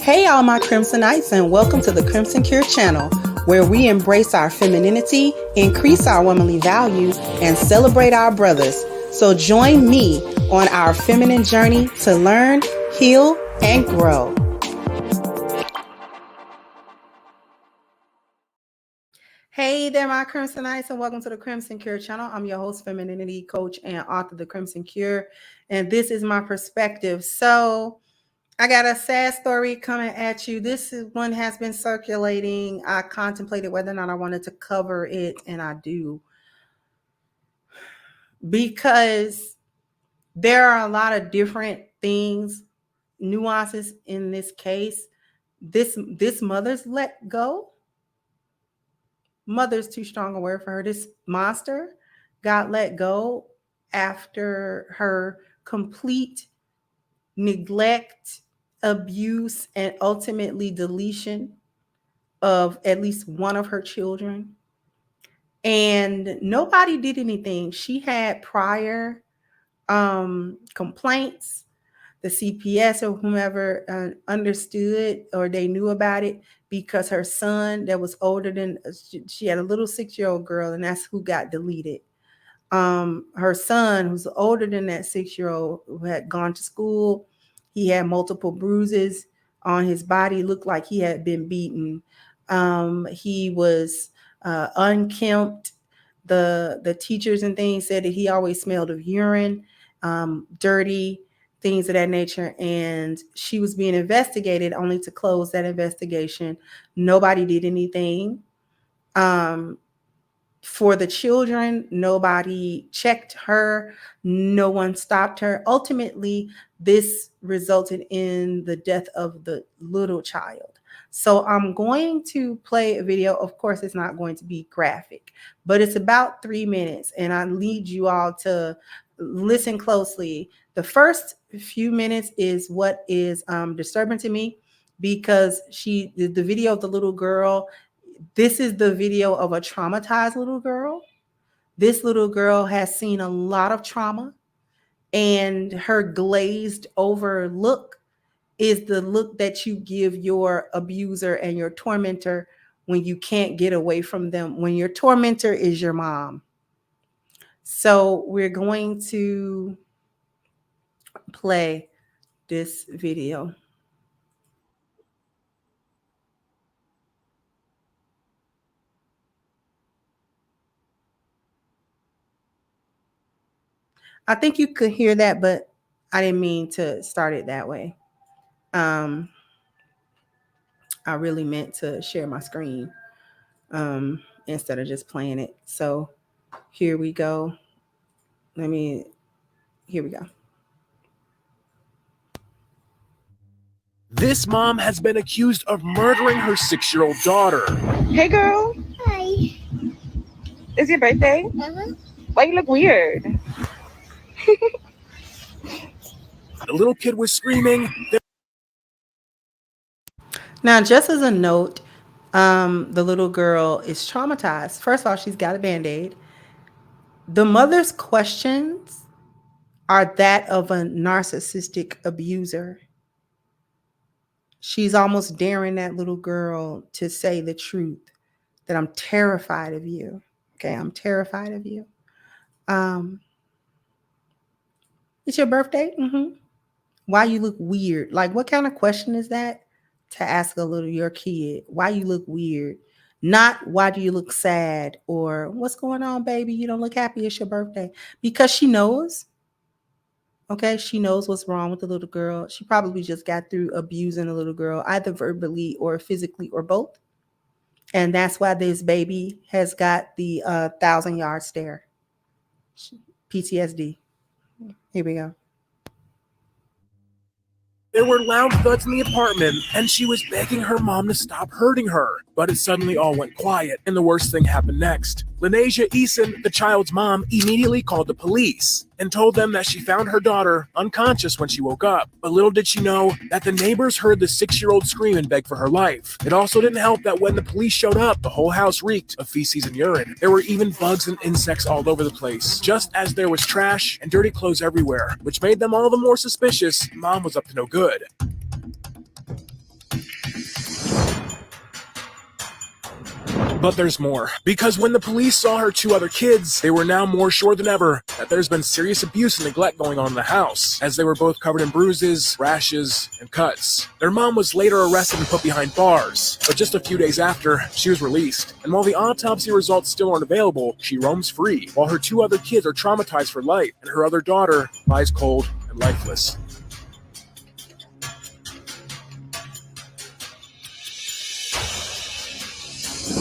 Hey, all my Crimsonites, and welcome to the Crimson Cure channel, where we embrace our femininity, increase our womanly value, and celebrate our brothers. So join me on our feminine journey to learn, heal, and grow. Hey there, my Crimsonites, and welcome to the Crimson Cure channel. I'm your host, femininity coach, and author of The Crimson Cure, and this is my perspective. So I got a sad story coming at you. This one has been circulating. I contemplated whether or not I wanted to cover it, and I do. Because there are a lot of different things, nuances in this case. This mother's let go. Mother's too strong a word for her. This monster got let go after her complete neglect, abuse, and ultimately deletion of at least one of her children. And nobody did anything. She had prior complaints. The CPS or whomever understood or they knew about it because her son that was older than, she had a little 6-year-old girl, and that's who got deleted. Her son, who's older than that 6-year-old, who had gone to school, he had multiple bruises on his body, looked like he had been beaten. He was unkempt. The teachers and things said that he always smelled of urine, dirty, things of that nature. And she was being investigated, only to close that investigation. Nobody did anything. For the children, nobody checked her. No one stopped her. Ultimately, this resulted in the death of the little child. So I'm going to play a video. Of course, it's not going to be graphic, but it's about 3 minutes, and I need you all to listen closely. The first few minutes is what is disturbing to me, because the video of the little girl, this is the video of a traumatized little girl. This little girl has seen a lot of trauma, and her glazed over look is the look that you give your abuser and your tormentor when you can't get away from them, when your tormentor is your mom. So we're going to play this video. I think you could hear that, but I didn't mean to start it that way. I really meant to share my screen instead of just playing it. So here we go. Here we go. This mom has been accused of murdering her 6-year-old daughter. Hey, girl. Hi. It's your birthday? Uh-huh. Why you look weird? The little kid was screaming. Now, just as a note, the little girl is traumatized. First of all, she's got a Band-Aid. The mother's questions are that of a narcissistic abuser. She's almost daring that little girl to say the truth, that I'm terrified of you. Okay, I'm terrified of you. It's your birthday? Mm-hmm. Why you look weird? Like, what kind of question is that to ask your kid? Why you look weird? Not why do you look sad, or what's going on, baby? You don't look happy. It's your birthday. Because she knows. Okay, she knows what's wrong with the little girl. She probably just got through abusing the little girl, either verbally or physically or both. And that's why this baby has got the 1,000-yard stare. PTSD. Here we go. There were loud thuds in the apartment, and she was begging her mom to stop hurting her. But it suddenly all went quiet, and the worst thing happened next. Eason, the child's mom, immediately called the police and told them that she found her daughter unconscious when she woke up. But little did she know that the neighbors heard the 6-year-old scream and beg for her life. It also didn't help that when the police showed up, the whole house reeked of feces and urine. There were even bugs and insects all over the place, just as there was trash and dirty clothes everywhere, which made them all the more suspicious Mom was up to no good. But there's more. Because when the police saw her 2 other kids, they were now more sure than ever that there's been serious abuse and neglect going on in the house, as they were both covered in bruises, rashes, and cuts. Their mom was later arrested and put behind bars, but just a few days after, she was released. And while the autopsy results still aren't available, she roams free, while her 2 other kids are traumatized for life, and her other daughter lies cold and lifeless.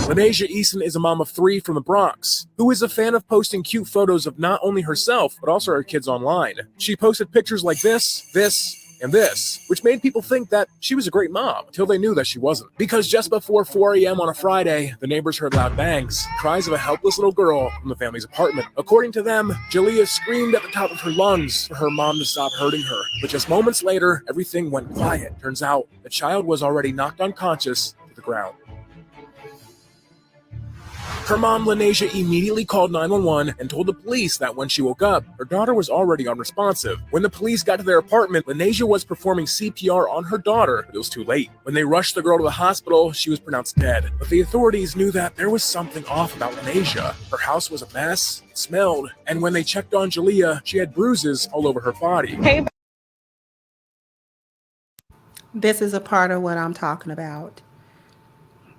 Lanasia Eason is a mom of 3 from the Bronx, who is a fan of posting cute photos of not only herself, but also her kids online. She posted pictures like this, and this, which made people think that she was a great mom, until they knew that she wasn't. Because just before 4 a.m. on a Friday, the neighbors heard loud bangs, cries of a helpless little girl from the family's apartment. According to them, Jalayah screamed at the top of her lungs for her mom to stop hurting her. But just moments later, everything went quiet. Turns out, the child was already knocked unconscious to the ground. Her mom, Lanasia, immediately called 911 and told the police that when she woke up, her daughter was already unresponsive. When the police got to their apartment, Lanasia was performing CPR on her daughter, but it was too late. When they rushed the girl to the hospital, she was pronounced dead. But the authorities knew that there was something off about Lanasia. Her house was a mess, it smelled, and when they checked on Jalayah, she had bruises all over her body. Hey. This is a part of what I'm talking about.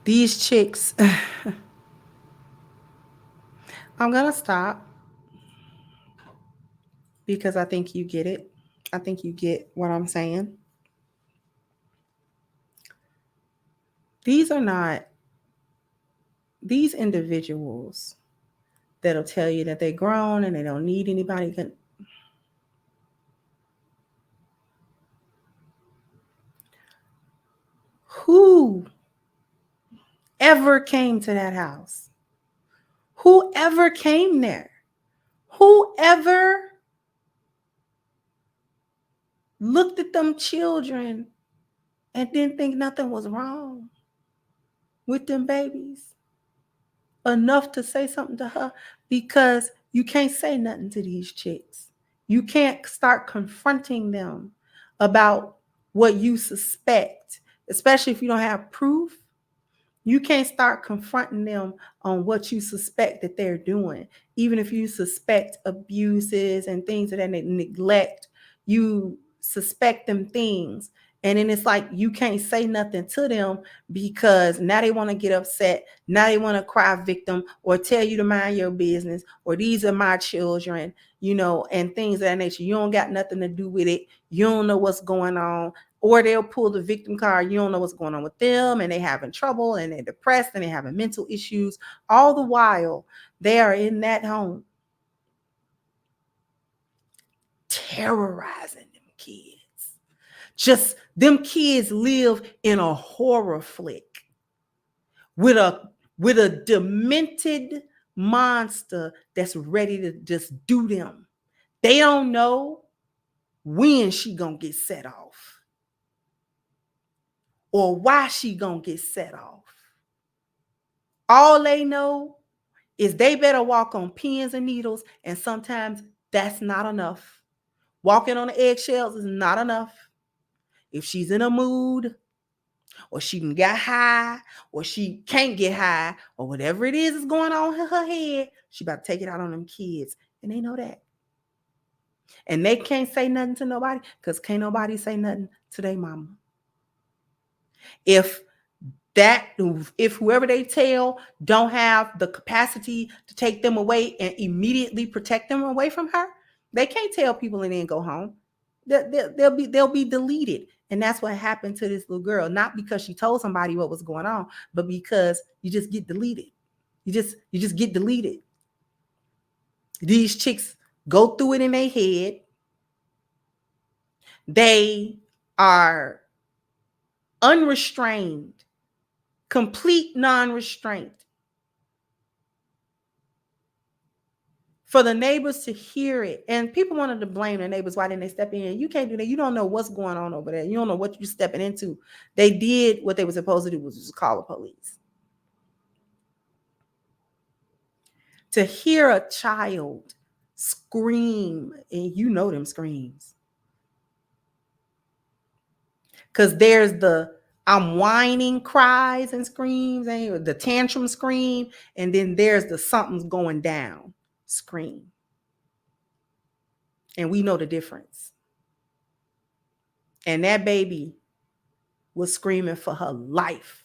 These chicks... I'm going to stop because I think you get it. I think you get what I'm saying. These individuals that'll tell you that they're grown and they don't need anybody. Who ever came to that house? Whoever came there, whoever looked at them children and didn't think nothing was wrong with them babies enough to say something to her, because you can't say nothing to these chicks. You can't start confronting them about what you suspect, especially if you don't have proof. You can't start confronting them on what you suspect that they're doing. Even if you suspect abuses and things that they neglect, you suspect them things. And then it's like you can't say nothing to them because now they want to get upset. Now they want to cry victim or tell you to mind your business, or these are my children, and things of that nature. You don't got nothing to do with it. You don't know what's going on. Or they'll pull the victim card. You don't know what's going on with them, and they're having trouble, and they're depressed, and they're having mental issues. All the while, they are in that home terrorizing them kids. Just them kids live in a horror flick with a demented monster that's ready to just do them. They don't know when she gonna get set off or why she gonna get set off. All they know is they better walk on pins and needles, and sometimes that's not enough. Walking on the eggshells is not enough. If she's in a mood, or she can get high, or she can't get high, or whatever it is going on in her head, she about to take it out on them kids, and they know that. And they can't say nothing to nobody because can't nobody say nothing to their mama. If whoever they tell don't have the capacity to take them away and immediately protect them away from her, they can't tell people and then go home. They'll be deleted. And that's what happened to this little girl. Not because she told somebody what was going on, but because you just get deleted. You just get deleted. These chicks go through it in their head. They are unrestrained. Complete non-restraint. For the neighbors to hear it, and people wanted to blame the neighbors. Why didn't they step in? You can't do that. You don't know what's going on over there. You don't know what you're stepping into. They did what they were supposed to do, was just call the police. To hear a child scream, and you know them screams, because there's the I'm whining, cries, and screams, and the tantrum scream, and then there's the something's going down scream. And we know the difference. And that baby was screaming for her life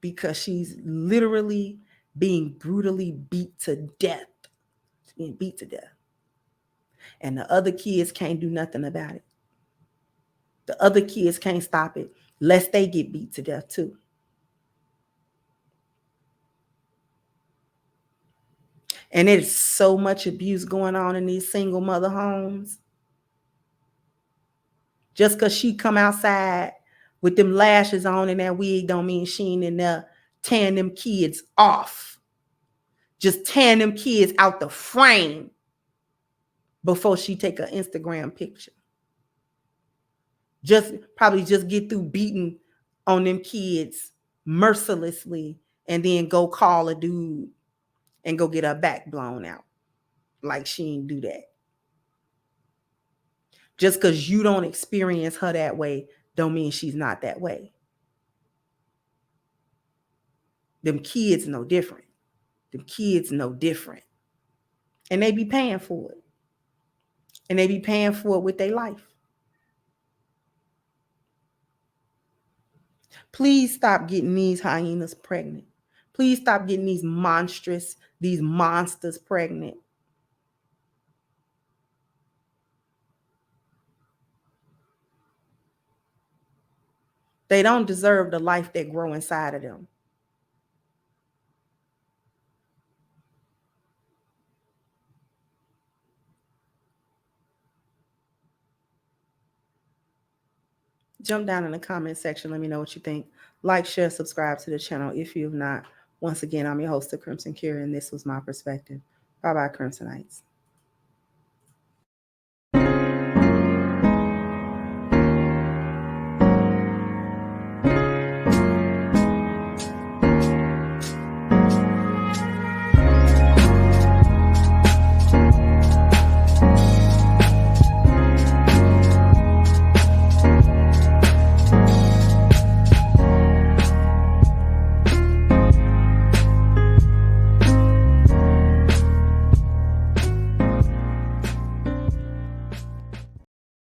because she's literally being brutally beat to death. She's being beat to death. And the other kids can't do nothing about it. The other kids can't stop it, lest they get beat to death too. And there's so much abuse going on in these single mother homes. Just because she come outside with them lashes on and that wig don't mean she ain't in there tearing them kids off. Just tearing them kids out the frame before she take an Instagram picture. Probably just get through beating on them kids mercilessly and then go call a dude and go get her back blown out. Like she ain't do that. Just because you don't experience her that way don't mean she's not that way. Them kids know different. Them kids know different. And they be paying for it. And they be paying for it with their life. Please stop getting these hyenas pregnant. Please stop getting these monsters pregnant. They don't deserve the life that grow inside of them. Jump down in the comment section. Let me know what you think. Like, share, subscribe to the channel if you have not. Once again, I'm your host, The Crimson Cure, and this was my perspective. Bye-bye, Crimsonites.